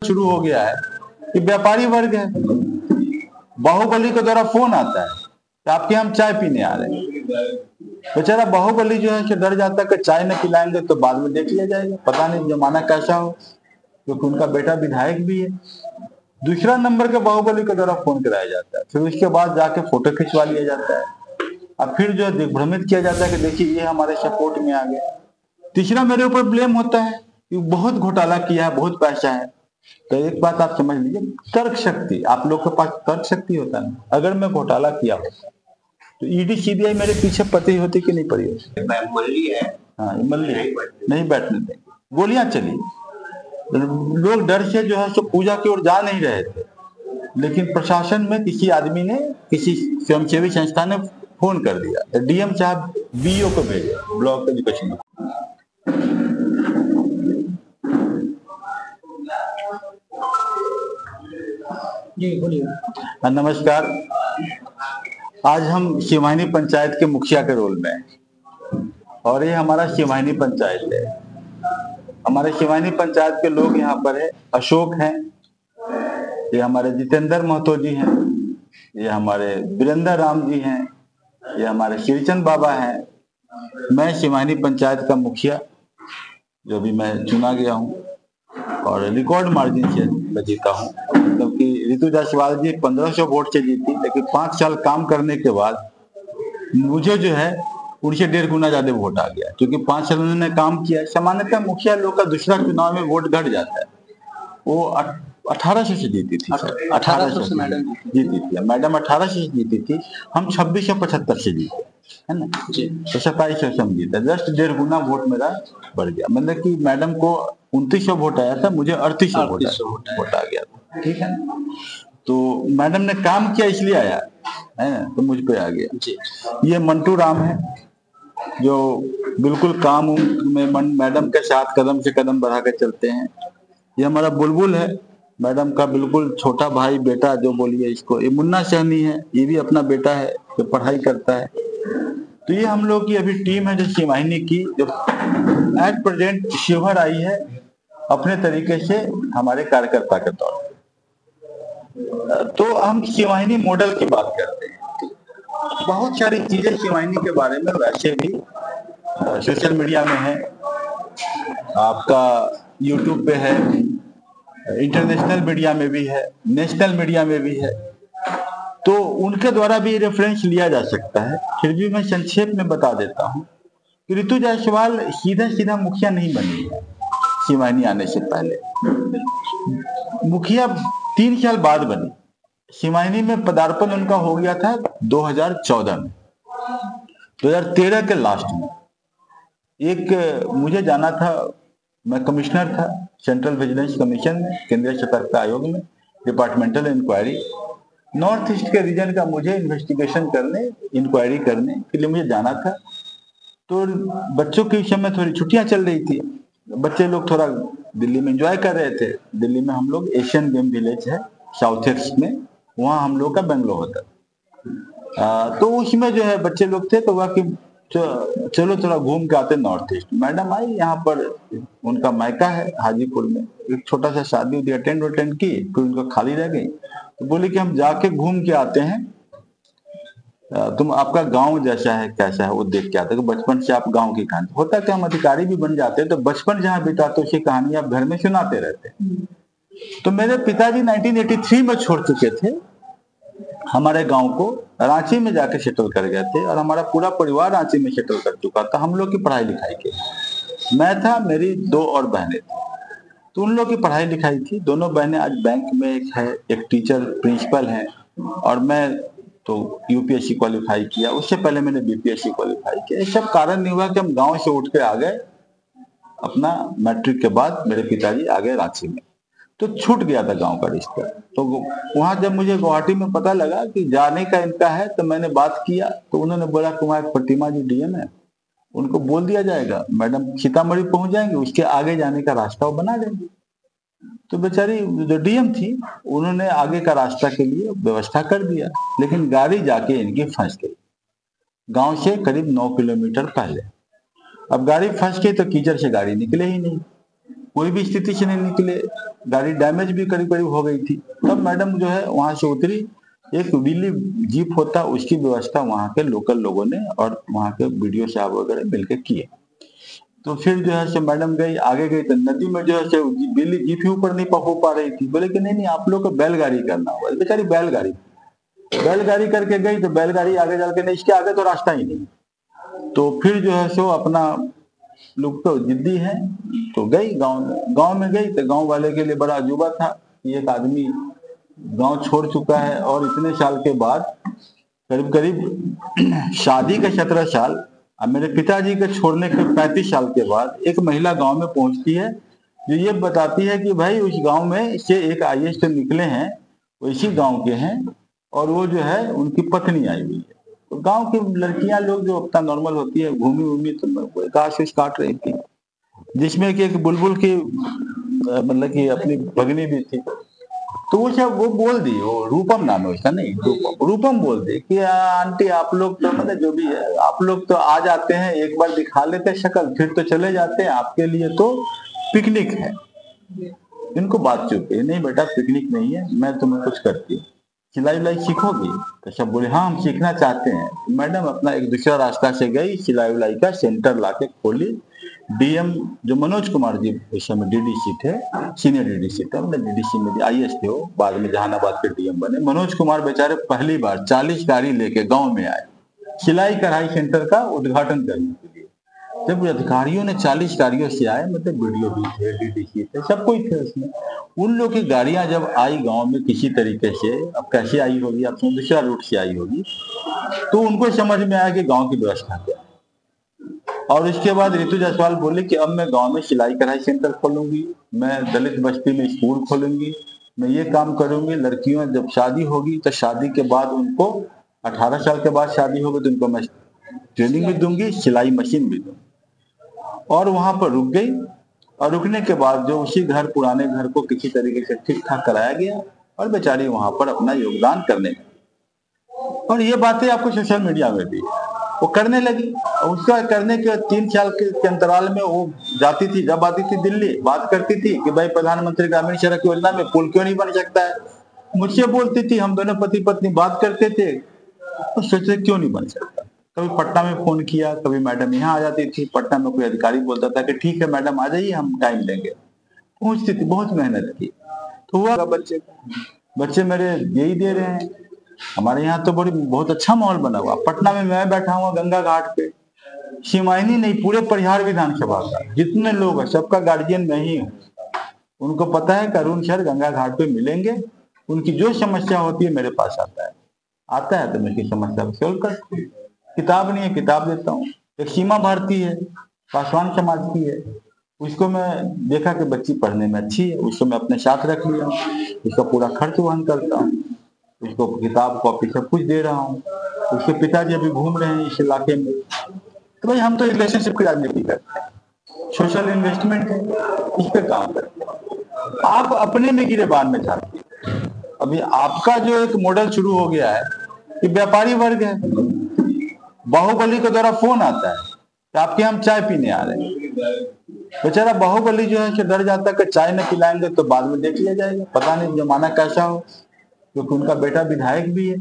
शुरू हो गया है कि व्यापारी वर्ग है, बाहुबली के द्वारा फोन आता है कि आपके हम चाय पीने आ रहे हैं। बेचारा बाहुबली जो है डर जाता है कि चाय न पिलाएंगे तो बाद में देख लिया जाएगा, पता नहीं जमाना कैसा हो, क्योंकि उनका बेटा विधायक भी है। दूसरा नंबर के बाहुबली के द्वारा फोन कराया जाता है, फिर उसके बाद जाके फोटो खिंचवा लिया जाता है और फिर जो दिग्भ्रमित किया जाता है कि देखिए ये हमारे सपोर्ट में आ गया। तीसरा मेरे ऊपर ब्लेम होता है कि बहुत घोटाला किया है, बहुत पैसा है। तो एक बात आप समझ लीजिए, तर्क शक्ति, आप लोग के पास तर्क शक्ति होता है। अगर मैं घोटाला किया होता तो ईडी सीबीआई मेरे पीछे पड़ी होती कि नहीं पड़ी होती? मल्ली है। हाँ, मल्ली नहीं बैठने देंगे, गोलियां चली, लोग डर से जो है सो पूजा की ओर जा नहीं रहे थे, लेकिन प्रशासन में किसी आदमी ने, किसी स्वयंसेवी संस्था ने फोन कर दिया तो डीएम साहब बीईओ को भेजे, ब्लॉक एजुकेशन में। जी बोलिए। नमस्कार, आज हम शिवानी पंचायत के मुखिया के रोल में हैं और ये हमारा शिवानी पंचायत है। हमारे शिवानी पंचायत के लोग यहाँ पर है, अशोक हैं, ये हमारे जितेंद्र महतो जी हैं, ये हमारे वीरेंद्र राम जी हैं, ये हमारे श्रीचंद बाबा हैं। मैं शिवानी पंचायत का मुखिया जो भी मैं चुना गया हूँ और रिकॉर्ड मार्जिन से जीता हूँ, क्योंकि रितु जायसवाल जी 1500 वोट से जीती, लेकिन 5 साल काम करने के बाद मुझे जो है उनसे 1.5 गुना ज्यादा वोट आ गया, क्योंकि 5 साल उन्होंने काम किया। सामान्यतः मुखिया लोग का दूसरा चुनाव में वोट घट जाता है। वो 1800 से जीती थी, 1800 से मैडम जीती थी, मैडम 1800 से जीती थी, हम 2675 से जीते, है ना जी। तो 2700 से हम जीते, जस्ट 1.5 गुना वोट मेरा बढ़ गया। मतलब कि मैडम को 2900 वोट आया था, मुझे 3800 वोट आ गया था, ठीक है ना। तो मैडम ने काम किया इसलिए आया है ना, तो मुझ पे आ गया जी। ये मंटू राम है जो बिल्कुल काम में मैडम के साथ कदम से कदम बढ़ा के चलते हैं। ये हमारा बुलबुल है, मैडम का बिल्कुल छोटा भाई, बेटा जो बोलिए इसको। ये मुन्ना सहनी है, ये भी अपना बेटा है जो पढ़ाई करता है। तो ये हम लोग की अभी टीम है जो शिवानी की, जो एट प्रेजेंट शिवहर आई है अपने तरीके से हमारे कार्यकर्ता के तौर पर। तो हम शिवानी मॉडल की बात करते हैं। बहुत सारी चीजें शिवानी के बारे में वैसे भी सोशल मीडिया में है, आपका यूट्यूब पे है, इंटरनेशनल मीडिया में भी है, नेशनल मीडिया में भी है, तो उनके द्वारा भी रेफरेंस लिया जा सकता है। फिर भी मैं संक्षेप में बता देता हूँ कि रितु जायसवाल सीधा सीधा मुखिया नहीं बनी है। शिवानी आने से पहले मुखिया 3 साल बाद बनी। शिवानी में पदार्पण उनका हो गया था 2014 में, 2013 के लास्ट में। एक मुझे जाना था, मैं कमिश्नर था सेंट्रल विजिलेंस कमीशन में, केंद्रीय सतर्कता आयोग में, डिपार्टमेंटल इंक्वायरी नॉर्थ ईस्ट के रीजन का मुझे इन्वेस्टिगेशन करने, इंक्वायरी करने के लिए मुझे जाना था। तो बच्चों के समय थोड़ी छुट्टियां चल रही थी, बच्चे लोग थोड़ा दिल्ली में एंजॉय कर रहे थे। दिल्ली में हम लोग एशियन गेम विलेज है साउथ ईस्ट में, वहाँ हम लोग का बेंगलोर होता। तो उसमें जो है बच्चे लोग थे, तो वह कि चलो थोड़ा घूम के आते नॉर्थ ईस्ट। मैडम आई यहाँ पर, उनका मायका है हाजीपुर में, एक छोटा सा शादी उदी अटेंड की, फिर उनको खाली रह गई, तो बोले कि हम जाके घूम के आते हैं, तुम आपका गांव जैसा है कैसा है वो देख के आते। तो बचपन से आप गांव की कहानी, होता है कि हम अधिकारी भी बन जाते हैं तो बचपन जहाँ बिताते उसकी कहानी आप घर में सुनाते रहते हैं। तो मेरे पिताजी 1983 में छोड़ चुके थे हमारे गांव को, रांची में जाके सेटल कर गए थे, और हमारा पूरा परिवार रांची में सेटल कर चुका था। हम लोग की पढ़ाई लिखाई के, मैं था, मेरी 2 और बहनें थी, तो उन लोग की पढ़ाई लिखाई थी। दोनों बहनें आज बैंक में एक है, एक टीचर प्रिंसिपल है, और मैं तो यूपीएससी क्वालिफाई किया, उससे पहले मैंने बीपीएससी क्वालिफाई किया। ये सब कारण नहीं हुआ कि हम गांव से उठ के आ गए, अपना मैट्रिक के बाद मेरे पिताजी आ गए रांची में, तो छूट गया था गांव का रिश्ता। तो वहां जब मुझे गुवाहाटी में पता लगा कि जाने का इनका है, तो मैंने बात किया, तो उन्होंने बोला कि वहाँ प्रतिमा जी डीएम है, उनको बोल दिया जाएगा, मैडम सीतामढ़ी पहुंच जाएंगे, उसके आगे जाने का रास्ता वो बना देंगे। तो बेचारी जो डीएम थी उन्होंने आगे का रास्ता के लिए व्यवस्था कर दिया, लेकिन गाड़ी जाके इनकी फंस गई गांव से करीब 9 किलोमीटर पहले। अब गाड़ी फंस गई तो कीचड़ से गाड़ी निकले ही नहीं, कोई भी स्थिति से नहीं निकले, गाड़ी डैमेज भी करीब करीब हो गई थी। तब मैडम जो है वहां से उतरी, एक व्हीली जीप होता उसकी व्यवस्था वहां के लोकल लोगों ने और वहां के बीडीओ साहब वगैरह मिलकर किए। तो फिर जो है से मैडम गई, आगे गई तो नदी में जो है से व्हीली जीप ही ऊपर नहीं हो पा रही थी। बोले कि नहीं आप लोग को बैलगाड़ी करना होगा। बेचारी बैलगाड़ी करके गई, तो बैलगाड़ी आगे चल के नहीं, इसके आगे तो रास्ता ही नहीं। तो फिर जो है सो अपना लोग तो जिद्दी है, तो गई गांव में गई तो गांव वाले के लिए बड़ा अजूबा था कि एक आदमी गांव छोड़ चुका है और इतने साल के बाद, करीब करीब शादी के 17 साल और मेरे पिताजी के छोड़ने के 35 साल के बाद एक महिला गांव में पहुंचती है जो ये बताती है कि भाई उस गांव में से एक आईएएस तो निकले हैं, वो इसी गांव के हैं और वो जो है उनकी पत्नी आई हुई है। तो गांव की लड़कियां लोग जो अपना नॉर्मल होती है घूमी तो घास काट रही थी, जिसमें कि एक बुलबुल की मतलब कि अपनी भगनी भी थी। तो वो बोल दी, वो रूपम नाम है उसका, नहीं रूपम बोल दी कि आंटी आप लोग तो मतलब जो भी है आप लोग तो आ जाते हैं, एक बार दिखा लेते हैं शक्ल फिर तो चले जाते हैं, आपके लिए तो पिकनिक है। इनको बात चुप है, नहीं बेटा पिकनिक नहीं है, मैं तुम्हें कुछ करती हूँ, सिलाई उलाई सीखोगी? तो सब बोले हाँ हम सीखना चाहते हैं। मैडम अपना एक दूसरा रास्ता से गई, सिलाई उलाई का सेंटर लाके खोली। डीएम जो मनोज कुमार जी उस समय डीडीसी थे, सीनियर डीडीसी थे, मतलब डीडीसी में आईएएस थे वो, बाद में जहानाबाद के डीएम बने। मनोज कुमार बेचारे पहली बार 40 गाड़ी लेके गांव में आए सिलाई कढ़ाई सेंटर का उद्घाटन करने के लिए। जब अधिकारियों ने 40 गाड़ियों से आए, मतलब वीडियो भी थे, डीडीसी थे, सब कोई थे उसमें। उन लोग की गाड़ियां जब आई गांव में किसी तरीके से, अब कैसे आई होगी, अब दूसरा रूट से आई होगी, तो उनको समझ में आया कि गांव की व्यवस्था क्या है। और उसके बाद ऋतु जायसवाल बोले कि अब मैं गांव में सिलाई कढ़ाई सेंटर खोलूंगी, मैं दलित बस्ती में स्कूल खोलूंगी, मैं ये काम करूंगी। लड़कियों जब शादी होगी तो शादी के बाद उनको 18 साल के बाद शादी होगी तो उनको मैं ट्रेनिंग भी दूंगी, सिलाई मशीन भी दूंगी। और वहां पर रुक गई और रुकने के बाद जो उसी घर, पुराने घर को किसी तरीके से ठीक ठाक कराया गया और बेचारी वहां पर अपना योगदान करने लगी। और ये बातें आपको सोशल मीडिया में भी वो करने लगी। उसका करने के 3 साल के अंतराल में वो जाती थी, जब आती थी दिल्ली, बात करती थी कि भाई प्रधानमंत्री ग्रामीण सड़क योजना में पुल क्यों नहीं बन सकता है। मुझसे बोलती थी, हम दोनों पति पत्नी बात करते थे तो सोचते क्यों नहीं बन सकता। कभी पटना में फोन किया, कभी मैडम यहाँ आ जाती थी, पटना में कोई अधिकारी बोलता था कि ठीक है मैडम आ जाइए हम टाइम देंगे, पहुंचती थी, बहुत मेहनत की। तो हुआ बच्चे मेरे यही दे रहे हैं। हमारे यहाँ तो बहुत अच्छा माहौल बना हुआ। पटना में मैं बैठा हुआ गंगा घाट पे, शिमायनी नहीं पूरे परिहार विधानसभा का जितने लोग हैं सबका गार्जियन मैं ही हूँ। उनको पता है कि अरुण सर गंगा घाट पे मिलेंगे, उनकी जो समस्या होती है मेरे पास आता है तो मैं उसकी समस्या को सोल्व करता हूँ। किताब नहीं है, किताब देता हूँ। एक सीमा भारती है, पासवान समाज की है, उसको मैं देखा कि बच्ची पढ़ने में अच्छी है, उसको मैं अपने साथ रख लिया, उसका पूरा खर्च वहन करता हूँ, उसको किताब कॉपी सब कुछ दे रहा हूँ। उसके पिताजी अभी घूम रहे हैं इस इलाके में। तो भाई हम तो रिलेशनशिप की राजनीति करते हैं, सोशल इन्वेस्टमेंट है, इस पे काम करते हैं। आप अपने में गिरेबान में जाते हैं। अभी आपका जो एक मॉडल शुरू हो गया है कि व्यापारी वर्ग है, बाहुबली के द्वारा फोन आता है कि आपके हम चाय पीने आ रहे हैं। बेचारा बाहुबली जो है डर जाता है कि चाय न पिलाएंगे तो बाद में देख लिया जाएगा, पता नहीं जमाना कैसा हो, क्योंकि उनका बेटा विधायक भी है।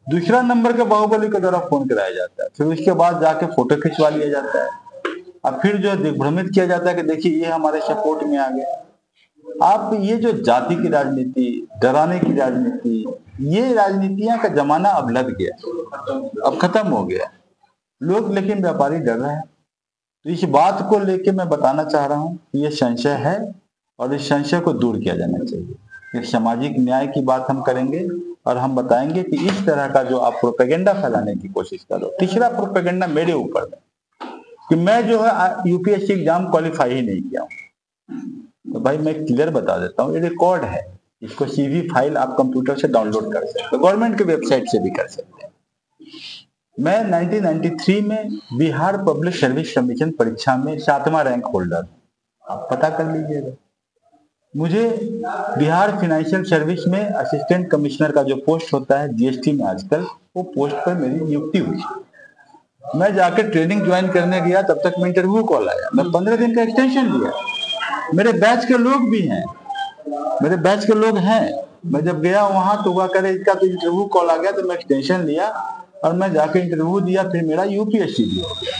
दूसरा नंबर के बाहुबली के द्वारा फोन कराया जाता है, फिर उसके बाद जाके फोटो खिंचवा लिया जाता है और फिर जो दिग्भ्रमित किया जाता है कि देखिए ये हमारे सपोर्ट में आ गए। आप ये जो जाति की राजनीति, डराने की राजनीति, ये राजनीतियां का जमाना अब लग गया, अब खत्म हो गया लोग, लेकिन व्यापारी डर रहे हैं। तो इस बात को लेके मैं बताना चाह रहा हूँ कि ये संशय है और इस संशय को दूर किया जाना चाहिए। एक सामाजिक न्याय की बात हम करेंगे और हम बताएंगे कि इस तरह का जो आप प्रोपेगेंडा फैलाने की कोशिश करो। तीसरा प्रोपेगेंडा मेरे ऊपर है कि मैं जो है यूपीएससी एग्जाम क्वालिफाई ही नहीं किया हूँ। तो भाई मैं क्लियर बता देता हूँ, ये रिकॉर्ड है, इसको सीवी फाइल आप कंप्यूटर से डाउनलोड कर सकते हो, गवर्नमेंट के वेबसाइट से भी कर सकते हैं। मैं 1993 में बिहार पब्लिक सर्विस कमीशन परीक्षा में 7वां रैंक होल्डर, आप पता कर लीजिएगा। मुझे बिहार फाइनेंशियल सर्विस में असिस्टेंट कमिश्नर का जो पोस्ट होता है जीएसटी में आजकल, वो पोस्ट पर मेरी नियुक्ति हुई। मैं जाकर ट्रेनिंग ज्वाइन करने गया, तब तक मैं इंटरव्यू कॉल आया, मैं 15 दिन का एक्सटेंशन लिया। मेरे बैच के लोग भी हैं, मेरे बैच के लोग हैं। मैं जब गया वहां तो हुआ करे इसका तो इंटरव्यू कॉल आ गया, तो मैं एक्सटेंशन लिया और मैं जाके इंटरव्यू दिया, फिर मेरा यूपीएससी भी हो गया।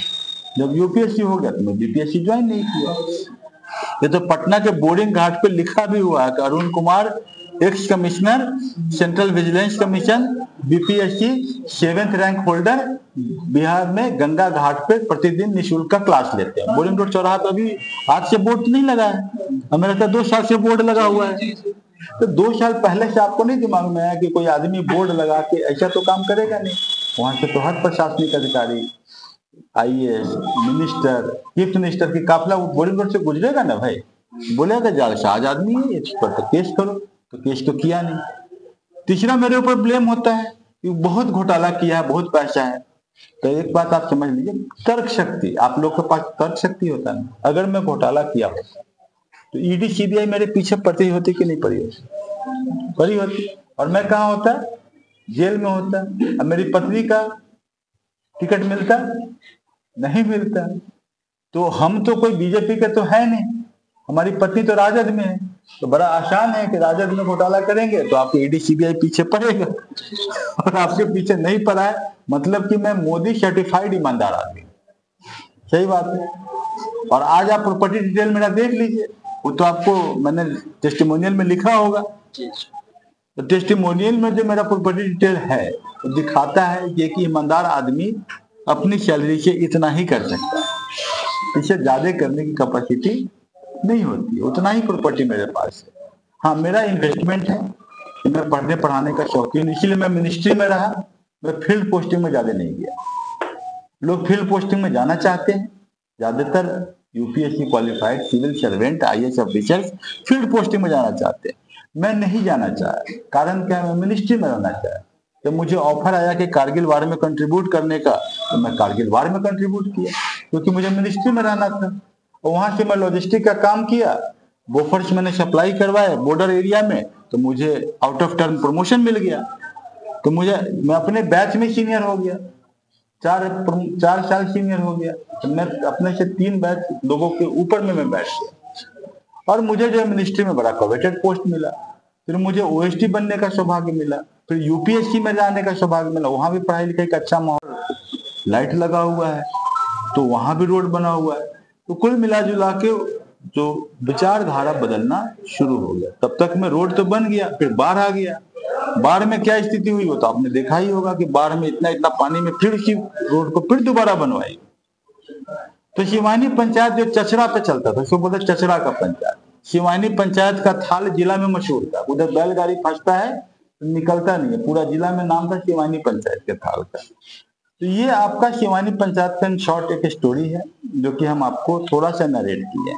जब यूपीएससी हो गया तो मैं बीपीएससी ज्वाइन नहीं किया। ये तो पटना के बोर्डिंग घाट पे लिखा भी हुआ है कि Arun Kumar x commissioner central vigilance commission BPSC 7th rank holder Bihar में गंगा घाट पे प्रतिदिन निःशुल्क का क्लास लेते हैं। बोरिंग रोड चौराहा पे अभी आज से बोर्ड नहीं लगा है, हमें लगता है 2 साल से बोर्ड लगा हुआ है। तो 2 साल पहले से आपको नहीं दिमाग में आया कि कोई आदमी बोर्ड लगा के ऐसा तो काम करेगा नहीं। वहां से तो हर प्रशासनिक अधिकारी, आईएएस, मिनिस्टर, चीफ मिनिस्टर की काफिला बोरिंग रोड से गुजरेगा ना भाई, बोलेगा जालसाज आदमी है, इस पर तो केस करो, तो केस तो किया नहीं। तीसरा मेरे ऊपर ब्लेम होता है कि बहुत घोटाला किया है, बहुत पैसा है। तो एक बात आप समझ लीजिए, तर्क शक्ति, आप लोग के पास तर्क शक्ति होता है। अगर मैं घोटाला किया होता तो ईडी सीबीआई मेरे पीछे पड़ी होती कि नहीं पड़ी होती? पड़ी होती। और मैं कहाँ होता? जेल में होता। अब मेरी पत्नी का टिकट मिलता? नहीं मिलता। तो हम तो कोई बीजेपी के तो है नहीं, हमारी पत्नी तो राजद में है। तो बड़ा आसान है कि राजद में घोटाला करेंगे तो आपके ईडी सीबीआई पीछे पड़ेगा, और आपके पीछे नहीं पड़ा है मतलब कि मैं मोदी सर्टिफाइड ईमानदार आदमी। सही बात है। और आज आप प्रॉपर्टी डिटेल मेरा देख लीजिए, वो तो आपको मैंने टेस्टिमोनियल में लिखा होगा। तो टेस्टिमोनियल में जो मेरा प्रॉपर्टी डिटेल है वो दिखाता है कि एक ईमानदार आदमी अपनी सैलरी से इतना ही कर सकता है, इससे ज्यादा करने की कैपेसिटी नहीं होती। उतना ही प्रॉपर्टी मेरे पास है। हाँ, मेरा इन्वेस्टमेंट है, मैं पढ़ने पढ़ाने का शौकीन, इसीलिए मैं मिनिस्ट्री में रहा, मैं फील्ड पोस्टिंग में ज्यादा नहीं गया। लोग फील्ड पोस्टिंग में जाना चाहते हैं, ज्यादातर UPSC qualified civil servant, IAS officers field posting में जाना चाहते हैं। मैं नहीं जाना चाहा। कारण क्या? मैं मिनिस्ट्री में रहना चाहा। जब मुझे ऑफर आया कि कारगिल वार में कंट्रीब्यूट करने का, तो मैं कारगिल वार में कंट्रीब्यूट किया, क्योंकि मुझे मिनिस्ट्री में रहना था। और वहां से मैं लॉजिस्टिक का काम किया, बोफर्स मैंने सप्लाई करवाए बॉर्डर एरिया में, तो मुझे आउट ऑफ टर्म प्रमोशन मिल गया। तो मैं अपने बैच में सीनियर हो गया, 4 साल सीनियर हो गया। तो मैं अपने से 3 बैच लोगों के ऊपर में मैं बैठ गया। और मुझे जो मिनिस्ट्री में बड़ा कवेटेड पोस्ट मिला, फिर मुझे ओएसटी बनने का सौभाग्य मिला, फिर यूपीएससी में जाने का सौभाग्य मिला। वहां भी पढ़ाई लिखाई का अच्छा माहौल, लाइट लगा हुआ है, तो वहां भी रोड बना हुआ है। तो कुल मिला जुला के जो विचारधारा बदलना शुरू हो गया। तब तक में रोड तो बन गया, फिर बाढ़ आ गया। बाढ़ में क्या स्थिति हुई वो तो आपने देखा ही होगा कि बाढ़ में इतना इतना पानी में फिर उसी रोड को फिर दोबारा बनवाई। तो शिवानी पंचायत जो चचरा पे चलता था, उसको बोलते चचरा का पंचायत। शिवानी पंचायत का थाल जिला में मशहूर था। उधर बैलगाड़ी फंसता है तो निकलता नहीं है, पूरा जिला में नाम था शिवानी पंचायत के थाल का। तो ये आपका शिवानी पंचायत का शॉर्ट एक स्टोरी है जो कि हम आपको थोड़ा सा नरेट किए।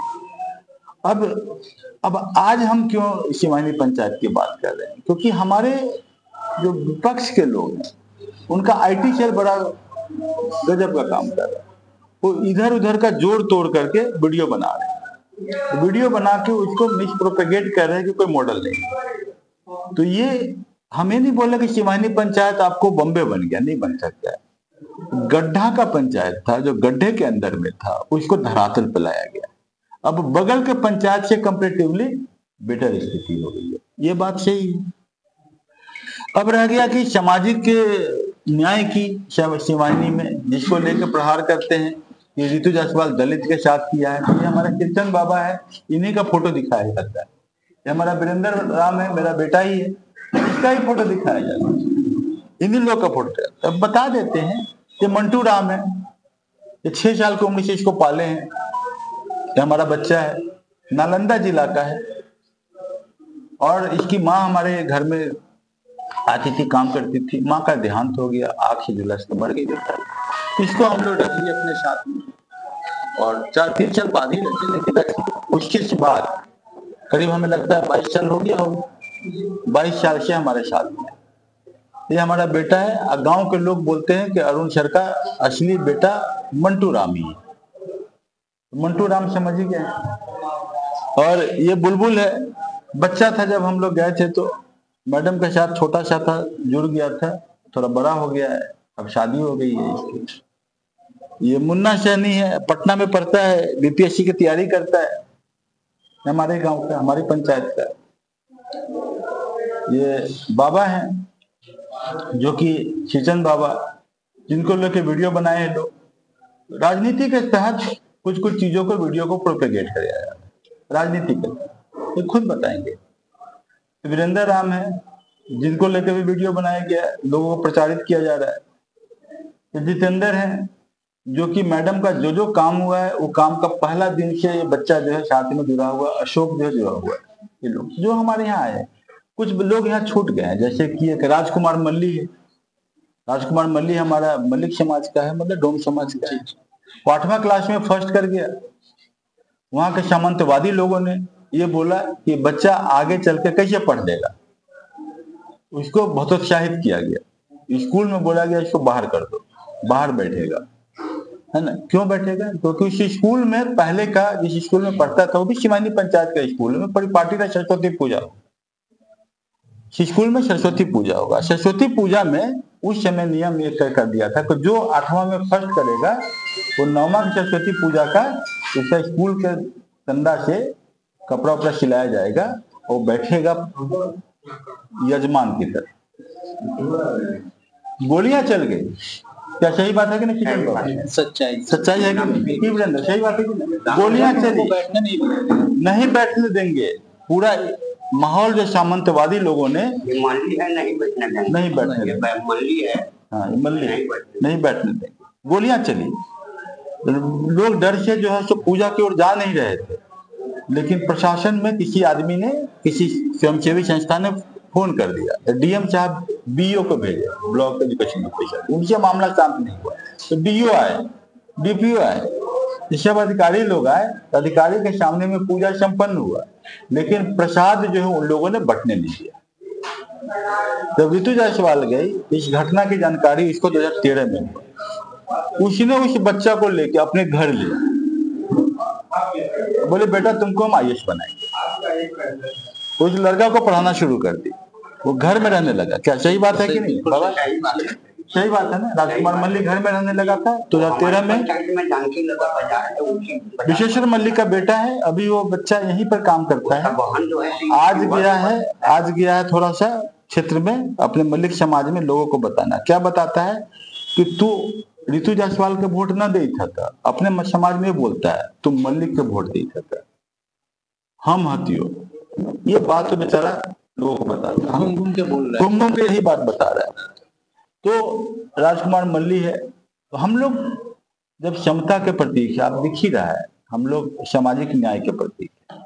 अब आज हम क्यों शिवानी पंचायत की बात कर रहे हैं? क्योंकि हमारे जो विपक्ष के लोग हैं उनका आईटी सेल बड़ा गजब का काम कर रहा है। वो इधर उधर का जोड़ तोड़ करके वीडियो बना रहे हैं, वीडियो बना के उसको मिसप्रोपेगेट कर रहे हैं कि कोई मॉडल नहीं। तो ये हमें नहीं बोला कि शिवानी पंचायत आपको बॉम्बे बन गया, नहीं बन सकता है। गड्ढा का पंचायत था, जो गड्ढे के अंदर में था उसको धरातल पे लाया गया। अब बगल के पंचायत से कंपैरेटिवली बेटर स्थिति हो गई है, ये बात सही है। अब रह गया कि सामाजिक न्याय की शिवानी में जिसको लेकर प्रहार करते हैं, ये ऋतु जायसवाल दलित के साथ किया है। ये हमारा कीर्तन बाबा है, इन्हीं का फोटो दिखाया जाता है। ये हमारा वीरेंद्र राम है, मेरा बेटा ही है, इसका ही फोटो दिखाया जाता है, इन्हीं लोग का फोटो। अब बता देते हैं ये मंटू राम है, ये 6 साल की उम्र से इसको पाले हैं, ये हमारा बच्चा है, नालंदा जिला का है। और इसकी माँ हमारे घर में आती थी, काम करती थी। माँ का देहांत हो गया, आँख से झुलस के मर गई बेटा। इसको हम लोग रख लिए अपने साथ में और 4-3 साल बाद ही रखे, लेकिन उसके बाद करीब हमें लगता है 22 साल हो गया होगा। 22 साल से हमारे साथ में ये हमारा बेटा है। गांव के लोग बोलते हैं कि अरुण सर का असली बेटा मंटू राम ही है। मंटू राम समझ ही गए। और ये बुलबुल है, बच्चा था जब हम लोग गए थे तो मैडम के साथ छोटा सा था, जुड़ गया था, थोड़ा बड़ा हो गया है, अब शादी हो गई है इसकी। ये मुन्ना सैनी है, पटना में पढ़ता है, बीपीएससी की तैयारी करता है। हमारे गांव का, हमारी पंचायत का। ये बाबा हैं जो कि खिचन बाबा, जिनको लेके वीडियो बनाए हैं लोग। राजनीति के तहत कुछ कुछ चीजों को, वीडियो को प्रोपेगेट किया जा रहा है राजनीति के तहत, ये खुद बताएंगे। वीरेंद्र राम है जिनको लेकर भी वीडियो बनाया गया, लोगों को प्रचारित किया जा रहा है। जितेंद्र है जो कि मैडम का जो जो काम हुआ है, वो काम का पहला दिन से ये बच्चा जो है साथ में जुड़ा हुआ, अशोक जो है जुड़ा हुआ है। ये लोग जो हमारे यहाँ आए, कुछ लोग यहाँ छूट गए हैं, जैसे कि एक राजकुमार मल्ली है। राजकुमार मल्ली हमारा मल्लिक समाज का है, मतलब डोम समाज का है। 8वां क्लास में फर्स्ट कर गया। वहां के सामंतवादी लोगों ने ये बोला कि बच्चा आगे चल के कैसे पढ़ लेगा, उसको बहुत उत्साहित किया गया। स्कूल में बोला गया इसको बाहर कर दो, बाहर बैठेगा, है ना। क्यों बैठेगा? क्योंकि उस स्कूल में पहले का, जिस स्कूल में पढ़ता था वो भी सिमानी पंचायत का स्कूल में, परिपाटी का सरस्वती पूजा होगा। स्कूल में सरस्वती पूजा होगा। सरस्वती पूजा में उस समय नियम ये कर दिया था कि जो 8वां में फर्स्ट करेगा वो 9वां की सरस्वती पूजा का उसका स्कूल के चंदा से कपड़ा उपड़ा सिलाया जाएगा और बैठेगा यजमान की तरह। गोलियां चल गई, क्या सही बात है कि नहीं? सच्चाई है कि नहीं? सही बात है कि नहीं? गोलियां चली, नहीं बैठने देंगे। पूरा माहौल जो सामंतवादी लोगों ने मल्ली है, नहीं बैठने देंगे। मल्ली है, हाँ मल्ली नहीं बैठने देंगे। गोलियां चली, लोग डर से जो है सो पूजा की ओर जा नहीं रहे थे, लेकिन प्रशासन में किसी आदमी ने, किसी स्वयंसेवी संस्था ने फोन कर दिया। डीएम साहब बीओ को भेजे, ब्लॉक एजुकेशन ऑफिसर, उनसे मामला शांत नहीं हुआ तो डीओ आए, डीपीओ आए, सब अधिकारी लोग आए। अधिकारी के सामने में पूजा संपन्न हुआ, लेकिन प्रसाद जो है उन लोगों ने बंटने नहीं दिया। जब ऋतु जायसवाल गई, इस घटना की जानकारी इसको 2013 में हुआ। उसने उस बच्चा को लेके अपने घर लिया, बोले बेटा तुमको हम आईएएस बनाएंगे। उस लड़का को पढ़ाना शुरू कर दी, वो घर में रहने लगा। क्या सही बात है कि नहीं बाबा? सही बात है ना। राजकुमार मल्लिक घर में रहने लगा था 2013 में। विशेश्वर मल्लिक का बेटा है, अभी वो बच्चा यहीं पर काम करता है। आज गया है थोड़ा सा क्षेत्र में अपने मल्लिक समाज में लोगों को बताना। क्या बताता है कि तू ऋतु जायसवाल के वोट न दे था, अपने समाज में बोलता है तुम मल्लिक के वोट दे था, हम हथियो। ये बात तो बेचारा लोगों को बताता है, घूम घूम के यही बात बता रहा है। तो राजकुमार मल्ली है। तो हम लोग जब समता के प्रतीक है, आप दिख ही रहा है, हम लोग सामाजिक न्याय के प्रतीक है,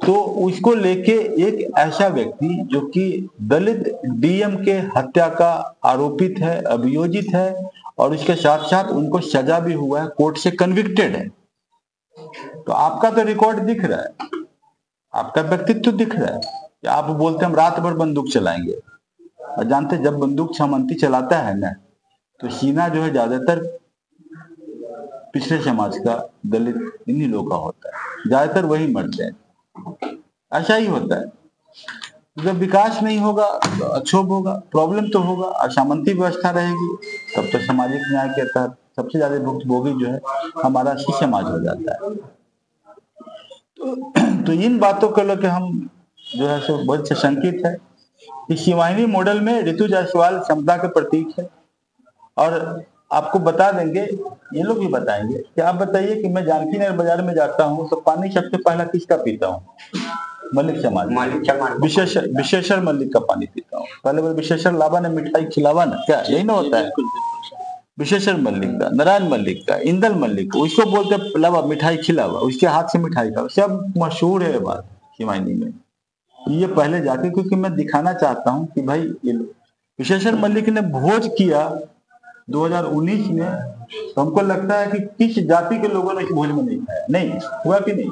तो उसको लेके एक ऐसा व्यक्ति जो कि दलित डीएम के हत्या का आरोपित है, अभियोजित है, और उसके साथ साथ उनको सजा भी हुआ है, कोर्ट से कन्विक्टेड है। तो आपका तो रिकॉर्ड दिख रहा है, आपका व्यक्तित्व दिख रहा है कि आप बोलते हम रात भर बंदूक चलाएंगे, और जानते जब बंदूक सामंती चलाता है ना, तो सीना जो है ज्यादातर पिछले समाज का, दलित, इन्हीं लोगों का होता है, ज्यादातर वही मरते हैं। ऐसा ही होता है। जब विकास नहीं होगा तो अक्षोभ होगा, प्रॉब्लम तो होगा, और सामंती व्यवस्था रहेगी, तब तो सामाजिक न्याय के तहत सबसे ज्यादा भुक्तभोगी जो है हमारा ही समाज हो जाता है। तो इन बातों को लेकर हम जो है सो बहुत से शंकित है कि शिवाहिनी मॉडल में ऋतु जायसवाल समता के प्रतीक है। और आपको बता देंगे, ये लोग भी बताएंगे कि आप बताइए कि मैं जानकी नगर बाजार में जाता हूँ तो पानी सबसे पहला किसका पीता हूँ? मल्लिक समाज, विशेषर मल्लिक का पानी पीता हूँ। पहले बोले विशेषर लावा ने मिठाई खिलावा ना, क्या यही ना होता है? विशेषर मल्लिक का, नारायण मल्लिक का, इंदल मल्लिक का, उसको बोलते लावा मिठाई खिलावा, उसके हाथ से मिठाई खाओ, सब मशहूर है बात शिवाहिनी में। ये पहले जाके, क्योंकि मैं दिखाना चाहता हूँ कि भाई ये विशेषर मल्लिक ने भोज किया 2019 में, तो हमको लगता है कि किस जाति के लोगों ने इस भोज में नहीं खाया, नहीं हुआ कि नहीं?